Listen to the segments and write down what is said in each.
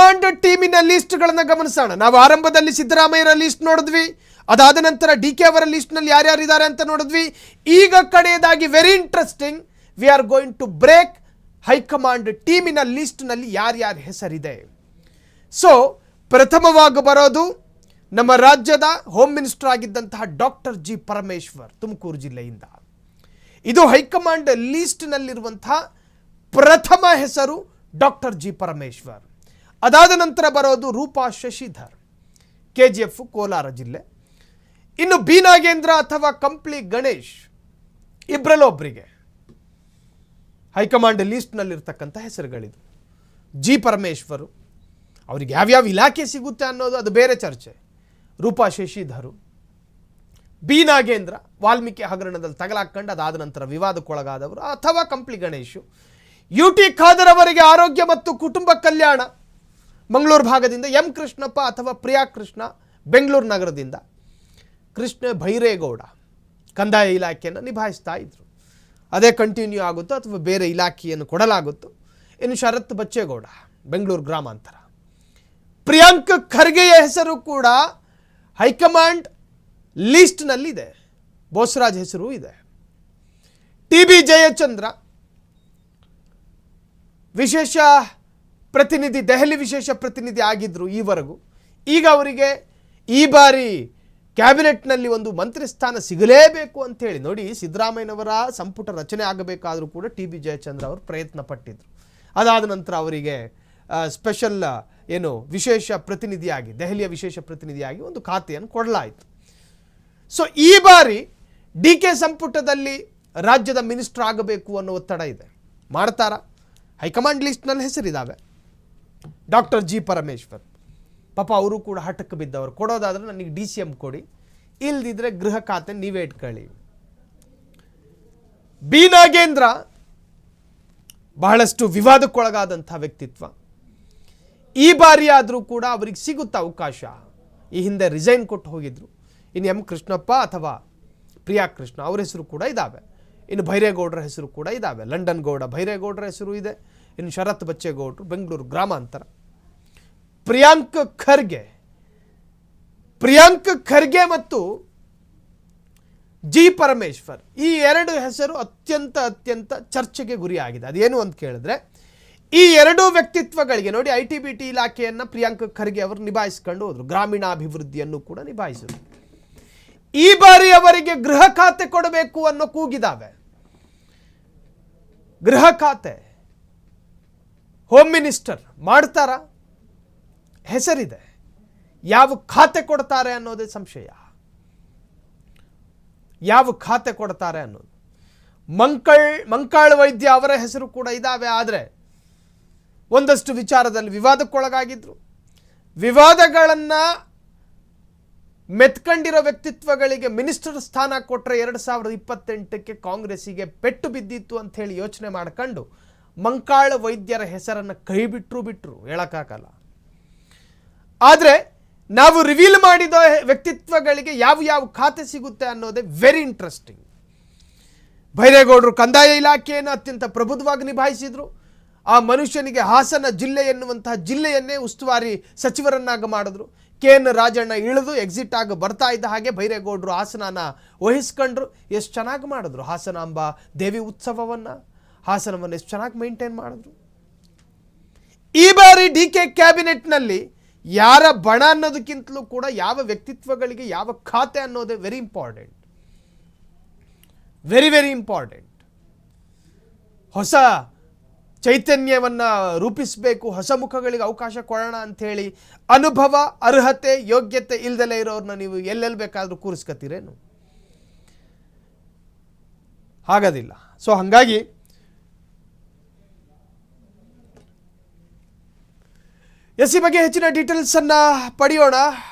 High command ಟೀಮಿನ ಲಿಸ್ಟ್ಗಳನ್ನು ಗಮನಿಸೋಣ. ನಾವು ಆರಂಭದಲ್ಲಿ ಸಿದ್ದರಾಮಯ್ಯರ ಲಿಸ್ಟ್ ನೋಡಿದ್ವಿ, ಅದಾದ ನಂತರ DK ಅವರ ಲಿಸ್ಟ್ನಲ್ಲಿ ಯಾರ್ಯಾರಿದ್ದಾರೆ ಅಂತ ನೋಡಿದ್ವಿ. ಈಗ ಕಡೆಯದಾಗಿ very interesting, we are going to break high command ಟೀಮಿನ ಲಿಸ್ಟ್ನಲ್ಲಿ ಯಾರ್ಯಾರ ಹೆಸರಿದೆ. ಸೊ ಪ್ರಥಮವಾಗಿ ಬರೋದು ನಮ್ಮ ರಾಜ್ಯದ ಹೋಮ್ ಮಿನಿಸ್ಟರ್ ಆಗಿದ್ದಂತಹ ಡಾಕ್ಟರ್ ಜಿ ಪರಮೇಶ್ವರ್, ತುಮಕೂರು ಜಿಲ್ಲೆಯಿಂದ. ಇದು ಹೈಕಮಾಂಡ್ ಲಿಸ್ಟ್ನಲ್ಲಿರುವಂತಹ ಪ್ರಥಮ ಹೆಸರು ಡಾಕ್ಟರ್ ಜಿ ಪರಮೇಶ್ವರ್. ಅದಾದ ನಂತರ ಬರೋದು ರೂಪಾ ಶಶಿಧರ್, KGF ಕೋಲಾರ ಜಿಲ್ಲೆ. ಇನ್ನು ಬಿ ನಾಗೇಂದ್ರ ಅಥವಾ ಕಂಪ್ಲಿ ಗಣೇಶ್, ಇಬ್ಬರಲ್ಲೊಬ್ಬರಿಗೆ ಹೈಕಮಾಂಡ್ ಲಿಸ್ಟ್ನಲ್ಲಿರ್ತಕ್ಕಂಥ ಹೆಸರುಗಳಿದು. ಜಿ ಪರಮೇಶ್ವರು, ಅವರಿಗೆ ಯಾವ್ಯಾವ ಇಲಾಖೆ ಸಿಗುತ್ತೆ ಅನ್ನೋದು ಅದು ಬೇರೆ ಚರ್ಚೆ. ರೂಪಾ ಶಶಿಧರು, ಬಿ ನಾಗೇಂದ್ರ ವಾಲ್ಮೀಕಿ ಹಗರಣದಲ್ಲಿ ತಗಲಾಕೊಂಡು ಅದಾದ ನಂತರ ವಿವಾದಕ್ಕೊಳಗಾದವರು, ಅಥವಾ ಕಂಪ್ಲಿ ಗಣೇಶು. UT ಖಾದರ್ ಅವರಿಗೆ ಆರೋಗ್ಯ ಮತ್ತು ಕುಟುಂಬ ಕಲ್ಯಾಣ ಮಂಗಳೂರು ಭಾಗದಿಂದ, ಎಂ ಕೃಷ್ಣಪ್ಪ ಅಥವಾ ಪ್ರಿಯಾ ಕೃಷ್ಣ ಬೆಂಗಳೂರು ನಗರದಿಂದ. ಕೃಷ್ಣ ಭೈರೇಗೌಡ ಕಂದಾಯ ಇಲಾಖೆಯನ್ನು ನಿಭಾಯಿಸ್ತಾ ಇದ್ರು, ಅದೇ ಕಂಟಿನ್ಯೂ ಆಗುತ್ತೋ ಅಥವಾ ಬೇರೆ ಇಲಾಖೆಯನ್ನು ಕೊಡಲಾಗುತ್ತೋ. ಇನ್ನು ಶರತ್ ಬಚ್ಚೇಗೌಡ ಬೆಂಗಳೂರು ಗ್ರಾಮಾಂತರ. ಪ್ರಿಯಾಂಕ್ ಖರ್ಗೆಯ ಹೆಸರು ಕೂಡ ಹೈಕಮಾಂಡ್ ಲಿಸ್ಟ್ನಲ್ಲಿದೆ, ಬೋಸರಾಜ್ ಹೆಸರು ಇದೆ. TB ಜಯಚಂದ್ರ ವಿಶೇಷ ಪ್ರತಿನಿಧಿ, ದೆಹಲಿ ವಿಶೇಷ ಪ್ರತಿನಿಧಿ ಆಗಿದ್ದರು ಈವರೆಗೂ. ಈಗ ಅವರಿಗೆ ಈ ಬಾರಿ ಕ್ಯಾಬಿನೆಟ್ನಲ್ಲಿ ಒಂದು ಮಂತ್ರಿ ಸ್ಥಾನ ಸಿಗಲೇಬೇಕು ಅಂಥೇಳಿ ನೋಡಿ, ಸಿದ್ದರಾಮಯ್ಯನವರ ಸಂಪುಟ ರಚನೆ ಆಗಬೇಕಾದರೂ ಕೂಡ TB ಜಯಚಂದ್ರ ಅವರು ಪ್ರಯತ್ನ ಪಟ್ಟಿದ್ದರು. ಅದಾದ ನಂತರ ಅವರಿಗೆ ಸ್ಪೆಷಲ್ ವಿಶೇಷ ಪ್ರತಿನಿಧಿಯಾಗಿ, ದೆಹಲಿಯ ವಿಶೇಷ ಪ್ರತಿನಿಧಿಯಾಗಿ ಒಂದು ಖಾತೆಯನ್ನು ಕೊಡಲಾಯಿತು. ಸೊ ಈ ಬಾರಿ DK ಸಂಪುಟದಲ್ಲಿ ರಾಜ್ಯದ ಮಿನಿಸ್ಟರ್ ಆಗಬೇಕು ಅನ್ನೋ ಒತ್ತಡ ಇದೆ. ಮಾಡ್ತಾರಾ? ಹೈಕಮಾಂಡ್ ಲಿಸ್ಟ್ನಲ್ಲಿ ಹೆಸರಿದ್ದಾವೆ. ಡಾಕ್ಟರ್ ಜಿ ಪರಮೇಶ್ವರ್ ಪಾಪ ಅವರು ಕೂಡ ಹಠಕ್ಕೆ ಬಿದ್ದವರು. ಕೊಡೋದಾದ್ರೆ ನನಗೆ DCM ಕೊಡಿ, ಇಲ್ದಿದ್ರೆ ಗೃಹ ಖಾತೆ ನೀವೇ ಇಟ್ಕೊಳ್ಳಿ. ಬಿ ನಾಗೇಂದ್ರ ಬಹಳಷ್ಟು ವಿವಾದಕ್ಕೊಳಗಾದಂಥ ವ್ಯಕ್ತಿತ್ವ. ಈ ಬಾರಿ ಆದರೂ ಕೂಡ ಅವರಿಗೆ ಸಿಗುತ್ತಾ ಅವಕಾಶ? ಈ ಹಿಂದೆ ರಿಸೈನ್ ಕೊಟ್ಟು ಹೋಗಿದ್ರು. ಇನ್ನು ಎಂ ಕೃಷ್ಣಪ್ಪ ಅಥವಾ ಪ್ರಿಯಾ ಕೃಷ್ಣ ಅವರ ಹೆಸರು ಕೂಡ ಇದ್ದಾವೆ. ಇನ್ನು ಭೈರೇಗೌಡರ ಹೆಸರು ಕೂಡ ಇದ್ದಾವೆ. ಲಂಡನ್ ಗೌಡ ಭೈರೇಗೌಡರ ಹೆಸರು ಇದೆ. ಇನ್ನು ಶರತ್ ಬಚ್ಚೇಗೌಡರು ಬೆಂಗಳೂರು ಗ್ರಾಮಾಂತರ. ಪ್ರಿಯಾಂಕ್ ಖರ್ಗೆ ಮತ್ತು ಜಿ ಪರಮೇಶ್ವರ್, ಈ ಎರಡು ಹೆಸರು ಅತ್ಯಂತ ಚರ್ಚೆಗೆ ಗುರಿಯಾಗಿದೆ. ಅದೇನು ಅಂತ ಕೇಳಿದ್ರೆ, ಈ ಎರಡೂ ವ್ಯಕ್ತಿತ್ವಗಳಿಗೆ ನೋಡಿ, IT-BT ಇಲಾಖೆಯನ್ನು ಪ್ರಿಯಾಂಕ್ ಖರ್ಗೆ ಅವರು ನಿಭಾಯಿಸ್ಕೊಂಡು ಹೋದ್ರು, ಗ್ರಾಮೀಣಾಭಿವೃದ್ಧಿಯನ್ನು ಕೂಡ ನಿಭಾಯಿಸಿದ್ರು. ಈ ಬಾರಿ ಅವರಿಗೆ ಗೃಹ ಖಾತೆ ಕೊಡಬೇಕು ಅನ್ನೋ ಕೂಗಿದಾವೆ. ಗೃಹ ಖಾತೆ, ಹೋಮ್ ಮಿನಿಸ್ಟರ್ ಮಾಡ್ತಾರ? ಹೆಸರಿದೆ, ಯಾವ ಖಾತೆ ಕೊಡ್ತಾರೆ ಅನ್ನೋದೇ ಸಂಶಯ. ಯಾವ ಖಾತೆ ಕೊಡ್ತಾರೆ ಅನ್ನೋದು. ಮಂಕಾಳ್ ವೈದ್ಯ ಅವರ ಹೆಸರು ಕೂಡ ಇದ್ದಾವೆ. ಆದರೆ ಒಂದಷ್ಟು ವಿಚಾರದಲ್ಲಿ ವಿವಾದಕ್ಕೊಳಗಾಗಿದ್ರು. ವಿವಾದಗಳನ್ನು ಮೆತ್ಕೊಂಡಿರೋ ವ್ಯಕ್ತಿತ್ವಗಳಿಗೆ ಮಿನಿಸ್ಟರ್ ಸ್ಥಾನ ಕೊಟ್ಟರೆ 2028ಕ್ಕೆ ಕಾಂಗ್ರೆಸ್ಸಿಗೆ ಪೆಟ್ಟು ಬಿದ್ದಿತ್ತು ಅಂತ ಹೇಳಿ ಯೋಚನೆ ಮಾಡ್ಕೊಂಡು ಮಂಕಾಳ ವೈದ್ಯರ ಹೆಸರನ್ನು ಕೈ ಬಿಟ್ಟರು ಹೇಳಕ್ಕಾಗಲ್ಲ. ಆದರೆ ನಾವು ರಿವೀಲ್ ಮಾಡಿದ ವ್ಯಕ್ತಿತ್ವಗಳಿಗೆ ಯಾವ ಖಾತೆ ಸಿಗುತ್ತೆ ಅನ್ನೋದೇ ವೆರಿ ಇಂಟ್ರೆಸ್ಟಿಂಗ್. ಭೈರೇಗೌಡರು ಕಂದಾಯ ಇಲಾಖೆಯನ್ನು ಅತ್ಯಂತ ಪ್ರಬುದ್ಧವಾಗಿ ನಿಭಾಯಿಸಿದ್ರು. ಆ ಮನುಷ್ಯನಿಗೆ ಹಾಸನ ಜಿಲ್ಲೆ ಎನ್ನುವಂತಹ ಜಿಲ್ಲೆಯನ್ನೇ ಉಸ್ತುವಾರಿ ಸಚಿವರನ್ನಾಗಿ ಮಾಡಿದ್ರು. KN ರಾಜಣ್ಣ ಇಳಿದು ಎಕ್ಸಿಟ್ ಆಗಿ ಬರ್ತಾ ಇದ್ದ ಹಾಗೆ ಭೈರೇಗೌಡರು ಹಾಸನನ ವಹಿಸ್ಕೊಂಡ್ರು. ಎಷ್ಟು ಚೆನ್ನಾಗಿ ಮಾಡಿದ್ರು ಹಾಸನಾಂಬ ದೇವಿ ಉತ್ಸವವನ್ನು, ಹಾಸನವನ್ನು ಎಷ್ಟು ಚೆನ್ನಾಗಿ ಮೇಂಟೈನ್ ಮಾಡಿದ್ರು. ಈ ಬಾರಿ DK ಕ್ಯಾಬಿನೆಟ್ನಲ್ಲಿ ಯಾರ ಬಣ ಅನ್ನೋದಕ್ಕಿಂತಲೂ ಕೂಡ ಯಾವ ವ್ಯಕ್ತಿತ್ವಗಳಿಗೆ ಯಾವ ಖಾತೆ ಅನ್ನೋದೇ ವೆರಿ ಇಂಪಾರ್ಟೆಂಟ್. Very important. ಹೊಸ ಚೈತನ್ಯವನ್ನು ರೂಪಿಸಬೇಕು, ಹೊಸ ಮುಖಗಳಿಗೆ ಅವಕಾಶ ಕೊಡೋಣ ಅಂಥೇಳಿ ಅನುಭವ, ಅರ್ಹತೆ, ಯೋಗ್ಯತೆ ಇಲ್ದಲೇ ಇರೋರನ್ನ ನೀವು ಎಲ್ಲೆಲ್ಲಿ ಬೇಕಾದರೂ ಕೂರಿಸ್ಕೊತೀರೇನು? ಹಾಗೋದಿಲ್ಲ. ಸೊ ಹಾಗಾಗಿ ಈ ಬಗ್ಗೆ ಹೆಚ್ಚಿನ ಡೀಟೇಲ್ಸನ್ನು ಪಡೆಯೋಣ.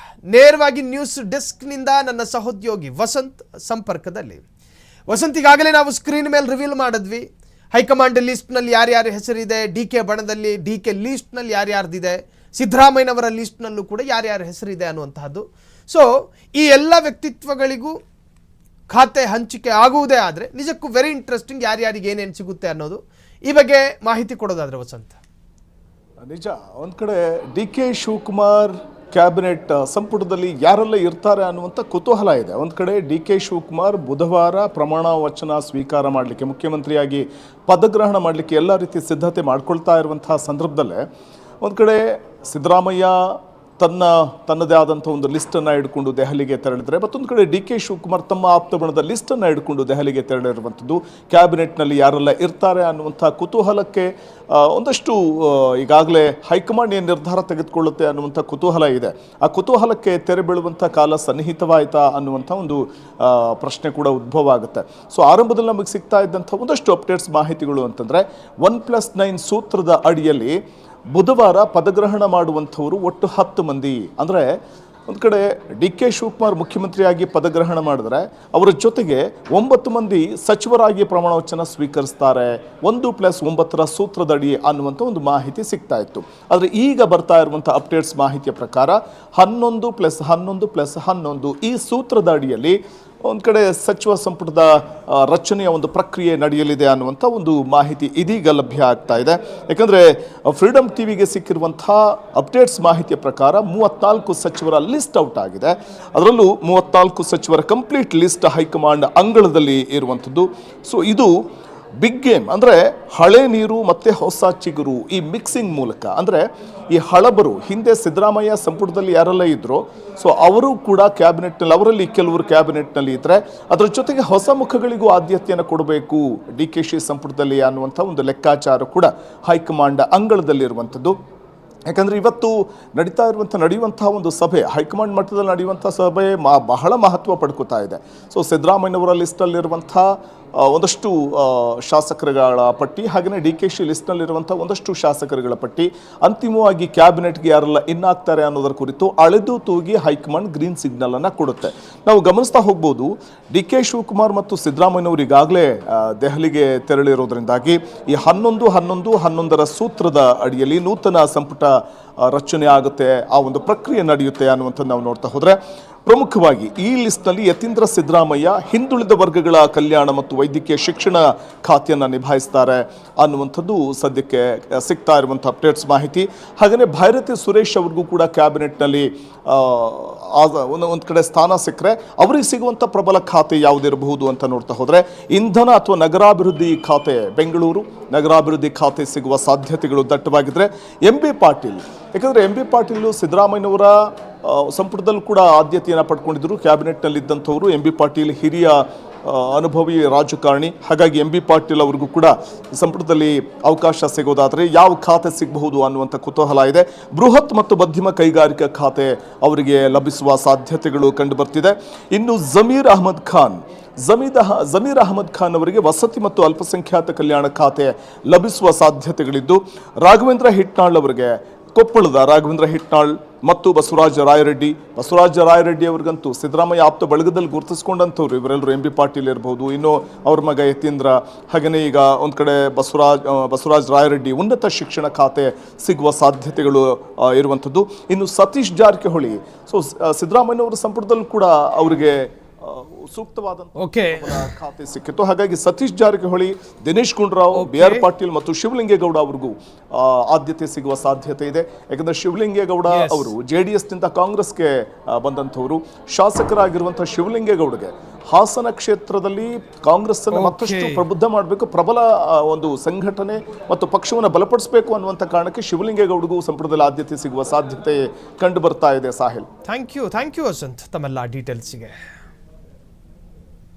ನೇರವಾಗಿ ನ್ಯೂಸ್ ಡೆಸ್ಕ್ನಿಂದ ನನ್ನ ಸಹೋದ್ಯೋಗಿ ವಸಂತ್ ಸಂಪರ್ಕದಲ್ಲಿ. ವಸಂತ್, ಈಗಾಗಲೇ ನಾವು ಸ್ಕ್ರೀನ್ ಮೇಲೆ ರಿವೀಲ್ ಮಾಡಿದ್ವಿ ಹೈಕಮಾಂಡ್ ಲಿಸ್ಟ್ನಲ್ಲಿ ಯಾರ್ಯಾರ ಹೆಸರಿದೆ, DK ಬಣದಲ್ಲಿ DK ಲಿಸ್ಟ್ನಲ್ಲಿ ಯಾರ್ಯಾರ್ದಿದೆ, ಸಿದ್ದರಾಮಯ್ಯನವರ ಲಿಸ್ಟ್ನಲ್ಲೂ ಕೂಡ ಯಾರ್ಯಾರ ಹೆಸರಿದೆ ಅನ್ನುವಂತಹದ್ದು. ಸೊ ಈ ಎಲ್ಲ ವ್ಯಕ್ತಿತ್ವಗಳಿಗೂ ಖಾತೆ ಹಂಚಿಕೆ ಆಗುವುದೇ ಆದರೆ ನಿಜಕ್ಕೂ ವೆರಿ ಇಂಟ್ರೆಸ್ಟಿಂಗ್, ಯಾರ್ಯಾರಿಗೆ ಏನೇನು ಸಿಗುತ್ತೆ ಅನ್ನೋದು. ಈ ಬಗ್ಗೆ ಮಾಹಿತಿ ಕೊಡೋದಾದರೆ ವಸಂತ. ನಿಜ. ಒಂದು ಕಡೆ ಡಿ ಕೆ ಶಿವಕುಮಾರ್ ಕ್ಯಾಬಿನೆಟ್ ಸಂಪುಟದಲ್ಲಿ ಯಾರೆಲ್ಲ ಇರ್ತಾರೆ ಅನ್ನುವಂಥ ಕುತೂಹಲ ಇದೆ. ಒಂದು ಕಡೆ ಡಿ ಕೆ ಶಿವಕುಮಾರ್ ಬುಧವಾರ ಪ್ರಮಾಣ ವಚನ ಸ್ವೀಕಾರ ಮಾಡಲಿಕ್ಕೆ, ಮುಖ್ಯಮಂತ್ರಿಯಾಗಿ ಪದಗ್ರಹಣ ಮಾಡಲಿಕ್ಕೆ ಎಲ್ಲ ರೀತಿ ಸಿದ್ಧತೆ ಮಾಡ್ಕೊಳ್ತಾ ಇರುವಂತಹ ಸಂದರ್ಭದಲ್ಲೇ ಒಂದು ಕಡೆ ಸಿದ್ದರಾಮಯ್ಯ ತನ್ನದೇ ಆದಂಥ ಒಂದು ಲಿಸ್ಟನ್ನು ಹಿಡ್ಕೊಂಡು ದೆಹಲಿಗೆ ತೆರಳಿದರೆ, ಮತ್ತೊಂದು ಕಡೆ ಡಿ ಕೆ ಶಿವಕುಮಾರ್ ತಮ್ಮ ಆಪ್ತಬಣದ ಲಿಸ್ಟನ್ನು ಹಿಡ್ಕೊಂಡು ದೆಹಲಿಗೆ ತೆರಳಿರುವಂಥದ್ದು, ಕ್ಯಾಬಿನೆಟ್ನಲ್ಲಿ ಯಾರೆಲ್ಲ ಇರ್ತಾರೆ ಅನ್ನುವಂಥ ಕುತೂಹಲಕ್ಕೆ ಒಂದಷ್ಟು ಈಗಾಗಲೇ ಹೈಕಮಾಂಡ್ ಏನು ನಿರ್ಧಾರ ತೆಗೆದುಕೊಳ್ಳುತ್ತೆ ಅನ್ನುವಂಥ ಕುತೂಹಲ ಇದೆ. ಆ ಕುತೂಹಲಕ್ಕೆ ತೆರೆ ಬೀಳುವಂಥ ಕಾಲ ಸನ್ನಿಹಿತವಾಯಿತಾ ಅನ್ನುವಂಥ ಒಂದು ಪ್ರಶ್ನೆ ಕೂಡ ಉದ್ಭವ ಆಗುತ್ತೆ. ಸೊ ಆರಂಭದಲ್ಲಿ ನಮಗೆ ಸಿಗ್ತಾ ಇದ್ದಂಥ ಒಂದಷ್ಟು ಅಪ್ಡೇಟ್ಸ್ ಮಾಹಿತಿಗಳು ಅಂತಂದರೆ 1+9 ಸೂತ್ರದ ಅಡಿಯಲ್ಲಿ ಬುಧವಾರ ಪದಗ್ರಹಣ ಮಾಡುವಂಥವರು ಒಟ್ಟು 10 ಮಂದಿ. ಅಂದರೆ ಒಂದು ಕಡೆ ಡಿ ಕೆ ಶಿವಕುಮಾರ್ ಮುಖ್ಯಮಂತ್ರಿಯಾಗಿ ಪದಗ್ರಹಣ ಮಾಡಿದ್ರೆ ಅವರ ಜೊತೆಗೆ 9 ಮಂದಿ ಸಚಿವರಾಗಿ ಪ್ರಮಾಣ ವಚನ ಸ್ವೀಕರಿಸ್ತಾರೆ. 1+9 ಸೂತ್ರದಡಿ ಅನ್ನುವಂಥ ಒಂದು ಮಾಹಿತಿ ಸಿಗ್ತಾ ಇತ್ತು. ಆದರೆ ಈಗ ಬರ್ತಾ ಇರುವಂಥ ಅಪ್ಡೇಟ್ಸ್ ಮಾಹಿತಿಯ ಪ್ರಕಾರ 11+11+11 ಈ ಸೂತ್ರದ ಅಡಿಯಲ್ಲಿ ಒಂದು ಕಡೆ ಸಚಿವ ಸಂಪುಟದ ರಚನೆಯ ಒಂದು ಪ್ರಕ್ರಿಯೆ ನಡೆಯಲಿದೆ ಅನ್ನುವಂಥ ಒಂದು ಮಾಹಿತಿ ಇದೀಗ ಲಭ್ಯ ಆಗ್ತಾ ಇದೆ. ಯಾಕಂದರೆ ಫ್ರೀಡಮ್ ಟಿವಿಗೆ ಸಿಕ್ಕಿರುವಂಥ ಅಪ್ಡೇಟ್ಸ್ ಮಾಹಿತಿಯ ಪ್ರಕಾರ 34 ಸಚಿವರ ಲಿಸ್ಟ್ ಔಟ್ ಆಗಿದೆ. ಅದರಲ್ಲೂ 34 ಸಚಿವರ ಕಂಪ್ಲೀಟ್ ಲಿಸ್ಟ್ ಹೈಕಮಾಂಡ್ ಅಂಗಳದಲ್ಲಿ ಇರುವಂಥದ್ದು. ಸೊ ಇದು ಬಿಗ್ ಗೇಮ್. ಅಂದರೆ ಹಳೆ ನೀರು ಮತ್ತು ಹೊಸ ಚಿಗುರು ಈ ಮಿಕ್ಸಿಂಗ್ ಮೂಲಕ, ಅಂದರೆ ಈ ಹಳಬರು ಹಿಂದೆ ಸಿದ್ದರಾಮಯ್ಯ ಸಂಪುಟದಲ್ಲಿ ಯಾರೆಲ್ಲ ಇದ್ದರು, ಸೊ ಅವರು ಕೂಡ ಕ್ಯಾಬಿನೆಟ್ನಲ್ಲಿ, ಅವರಲ್ಲಿ ಕೆಲವರು ಕ್ಯಾಬಿನೆಟ್ನಲ್ಲಿ ಇದ್ದರೆ ಅದರ ಜೊತೆಗೆ ಹೊಸ ಮುಖಗಳಿಗೂ ಆದ್ಯತೆಯನ್ನು ಕೊಡಬೇಕು ಡಿ ಕೆ ಶಿ ಸಂಪುಟದಲ್ಲಿ ಅನ್ನುವಂಥ ಒಂದು ಲೆಕ್ಕಾಚಾರ ಕೂಡ ಹೈಕಮಾಂಡ್ ಅಂಗಳದಲ್ಲಿರುವಂಥದ್ದು. ಯಾಕಂದರೆ ಇವತ್ತು ನಡೆಯುವಂಥ ಒಂದು ಸಭೆ, ಹೈಕಮಾಂಡ್ ಮಟ್ಟದಲ್ಲಿ ನಡೆಯುವಂಥ ಸಭೆ ಬಹಳ ಮಹತ್ವ ಪಡ್ಕೋತಾ ಇದೆ. ಸೊ ಸಿದ್ದರಾಮಯ್ಯನವರ ಲಿಸ್ಟಲ್ಲಿರುವಂಥ ಒಂದಷ್ಟು ಶಾಸಕರುಗಳ ಪಟ್ಟಿ, ಹಾಗೆಯೇ ಡಿ ಕೆ ಶಿ ಲಿಸ್ಟ್ನಲ್ಲಿರುವಂಥ ಒಂದಷ್ಟು ಶಾಸಕರುಗಳ ಪಟ್ಟಿ, ಅಂತಿಮವಾಗಿ ಕ್ಯಾಬಿನೆಟ್ಗೆ ಯಾರೆಲ್ಲ ಇನ್ನಾಗ್ತಾರೆ ಅನ್ನೋದರ ಕುರಿತು ಅಳೆದು ತೂಗಿ ಹೈಕಮಾಂಡ್ ಗ್ರೀನ್ ಸಿಗ್ನಲನ್ನು ಕೊಡುತ್ತೆ. ನಾವು ಗಮನಿಸ್ತಾ ಹೋಗ್ಬೋದು, ಡಿ ಕೆ ಶಿವಕುಮಾರ್ ಮತ್ತು ಸಿದ್ದರಾಮಯ್ಯನವರು ಈಗಾಗಲೇ ದೆಹಲಿಗೆ ತೆರಳಿರೋದ್ರಿಂದಾಗಿ ಈ 11-11-11 ಸೂತ್ರದ ಅಡಿಯಲ್ಲಿ ನೂತನ ಸಂಪುಟ ರಚನೆ ಆಗುತ್ತೆ, ಆ ಒಂದು ಪ್ರಕ್ರಿಯೆ ನಡೆಯುತ್ತೆ ಅನ್ನುವಂಥದ್ದು ನಾವು ನೋಡ್ತಾ ಹೋದರೆ, ಪ್ರಮುಖವಾಗಿ ಈ ಲಿಸ್ಟ್ನಲ್ಲಿ ಯತೀಂದ್ರ ಸಿದ್ದರಾಮಯ್ಯ ಹಿಂದುಳಿದ ವರ್ಗಗಳ ಕಲ್ಯಾಣ ಮತ್ತು ವೈದ್ಯಕೀಯ ಶಿಕ್ಷಣ ಖಾತೆಯನ್ನು ನಿಭಾಯಿಸ್ತಾರೆ ಅನ್ನುವಂಥದ್ದು ಸದ್ಯಕ್ಕೆ ಸಿಗ್ತಾ ಇರುವಂಥ ಅಪ್ಡೇಟ್ಸ್ ಮಾಹಿತಿ. ಹಾಗೆಯೇ ಭೈರತಿ ಸುರೇಶ್ ಅವ್ರಿಗೂ ಕೂಡ ಕ್ಯಾಬಿನೆಟ್ನಲ್ಲಿ ಒಂದು ಕಡೆ ಸ್ಥಾನ ಸಿಕ್ಕರೆ ಅವರಿಗೆ ಸಿಗುವಂಥ ಪ್ರಬಲ ಖಾತೆ ಯಾವುದಿರಬಹುದು ಅಂತ ನೋಡ್ತಾ ಹೋದರೆ, ಇಂಧನ ಅಥವಾ ನಗರಾಭಿವೃದ್ಧಿ ಖಾತೆ, ಬೆಂಗಳೂರು ನಗರಾಭಿವೃದ್ಧಿ ಖಾತೆ ಸಿಗುವ ಸಾಧ್ಯತೆಗಳು ದಟ್ಟವಾಗಿದ್ದರೆ ಎಂ ಬಿ ಪಾಟೀಲ್, ಯಾಕಂದರೆ ಎಂ ಬಿ ಪಾಟೀಲು ಸಿದ್ದರಾಮಯ್ಯನವರ ಸಂಪುಟದಲ್ಲೂ ಕೂಡ ಆದ್ಯತೆಯನ್ನು ಪಡ್ಕೊಂಡಿದ್ದರು. ಕ್ಯಾಬಿನೆಟ್ನಲ್ಲಿದ್ದಂಥವರು ಎಂ ಬಿ ಪಾಟೀಲ್ ಹಿರಿಯ ಅನುಭವಿ ರಾಜಕಾರಣಿ, ಹಾಗಾಗಿ ಎಂ ಬಿ ಪಾಟೀಲ್ ಅವ್ರಿಗೂ ಕೂಡ ಸಂಪುಟದಲ್ಲಿ ಅವಕಾಶ ಸಿಗೋದಾದರೆ ಯಾವ ಖಾತೆ ಸಿಗಬಹುದು ಅನ್ನುವಂಥ ಕುತೂಹಲ ಇದೆ. ಬೃಹತ್ ಮತ್ತು ಮಧ್ಯಮ ಕೈಗಾರಿಕಾ ಖಾತೆ ಅವರಿಗೆ ಲಭಿಸುವ ಸಾಧ್ಯತೆಗಳು ಕಂಡುಬರ್ತಿದೆ. ಇನ್ನು ಜಮೀರ್ ಅಹಮದ್ ಖಾನ್ ಅವರಿಗೆ ವಸತಿ ಮತ್ತು ಅಲ್ಪಸಂಖ್ಯಾತ ಕಲ್ಯಾಣ ಖಾತೆ ಲಭಿಸುವ ಸಾಧ್ಯತೆಗಳಿದ್ದು, ರಾಘವೇಂದ್ರ ಹಿಟ್ನಾಳ್ ಅವರಿಗೆ ಕೊಪ್ಪಳದ ರಾಘವೇಂದ್ರ ಹಿಟ್ನಾಳ್ ಮತ್ತು ಬಸವರಾಜ ರಾಯರೆಡ್ಡಿ ಅವ್ರಿಗಂತೂ ಸಿದ್ದರಾಮಯ್ಯ ಆಪ್ತ ಬಳಗದಲ್ಲಿ ಗುರುತಿಸ್ಕೊಂಡಂಥವ್ರು ಇವರೆಲ್ಲರೂ ಎಂ ಬಿ ಪಾಟೀಲ್ ಇರ್ಬೋದು, ಇನ್ನು ಅವ್ರ ಮಗ ಯತೀಂದ್ರ, ಹಾಗೆಯೇ ಈಗ ಒಂದು ಕಡೆ ಬಸವರಾಜ ರಾಯರೆಡ್ಡಿ ಉನ್ನತ ಶಿಕ್ಷಣ ಖಾತೆ ಸಿಗುವ ಸಾಧ್ಯತೆಗಳು ಇರುವಂಥದ್ದು. ಇನ್ನು ಸತೀಶ್ ಜಾರಕಿಹೊಳಿ, ಸೊ ಸಿದ್ದರಾಮಯ್ಯನವರ ಸಂಪುಟದಲ್ಲೂ ಕೂಡ ಅವರಿಗೆ ಸೂಕ್ತವಾದಂಥ ಖಾತೆ ಸಿಕ್ಕಿತ್ತು. ಹಾಗಾಗಿ ಸತೀಶ್ ಜಾರಕಿಹೊಳಿ, ದಿನೇಶ್ ಗುಂಡೂರಾವ್, ಬಿ ಆರ್ ಪಾಟೀಲ್ ಮತ್ತು ಶಿವಲಿಂಗೇಗೌಡ ಅವ್ರಿಗೂ ಆದ್ಯತೆ ಸಿಗುವ ಸಾಧ್ಯತೆ ಇದೆ. ಯಾಕಂದರೆ ಶಿವಲಿಂಗೇಗೌಡ ಅವರು JDSನಿಂದ ಕಾಂಗ್ರೆಸ್ಗೆ ಬಂದಂಥವರು. ಶಾಸಕರಾಗಿರುವಂಥ ಶಿವಲಿಂಗೇಗೌಡಗೆ ಹಾಸನ ಕ್ಷೇತ್ರದಲ್ಲಿ ಕಾಂಗ್ರೆಸ್ ಅನ್ನು ಮತ್ತಷ್ಟು ಪ್ರಬುದ್ಧ ಮಾಡಬೇಕು, ಪ್ರಬಲ ಒಂದು ಸಂಘಟನೆ ಮತ್ತು ಪಕ್ಷವನ್ನು ಬಲಪಡಿಸಬೇಕು ಅನ್ನುವಂಥ ಕಾರಣಕ್ಕೆ ಶಿವಲಿಂಗೇಗೌಡಗೂ ಸಂಪುಟದಲ್ಲಿ ಆದ್ಯತೆ ಸಿಗುವ ಸಾಧ್ಯತೆ ಕಂಡು ಬರ್ತಾ ಇದೆ. ಸಾಹಿಲ್, ಥ್ಯಾಂಕ್ ಯು ವಸಂತ್ ತಮ್ಮೆಲ್ಲ ಡೀಟೇಲ್ಸ್ಗೆ.